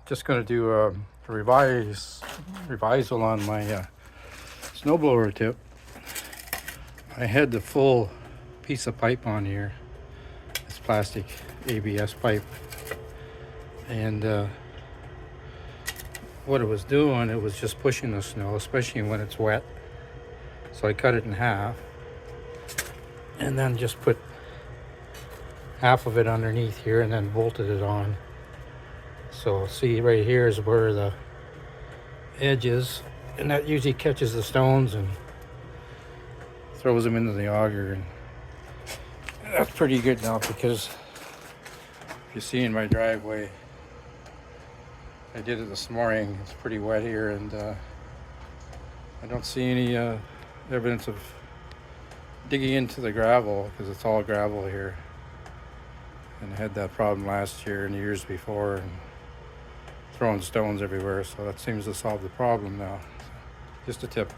Just going to do a revisal on my snowblower tip. I had the full piece of pipe on here. It's plastic ABS pipe, and what it was doing, it was just pushing the snow, especially when it's wet. So I cut it in half and then just put half of it underneath here and then bolted it on. So see, right here is where the edge is, and that usually catches the stones and throws them into the auger, and that's pretty good now, because if you see in my driveway, I did it this morning. It's pretty wet here, and I don't see any evidence of digging into the gravel, because it's all gravel here. And I had that problem last year and the years before, and throwing stones everywhere, so that seems to solve the problem now. Just a tip.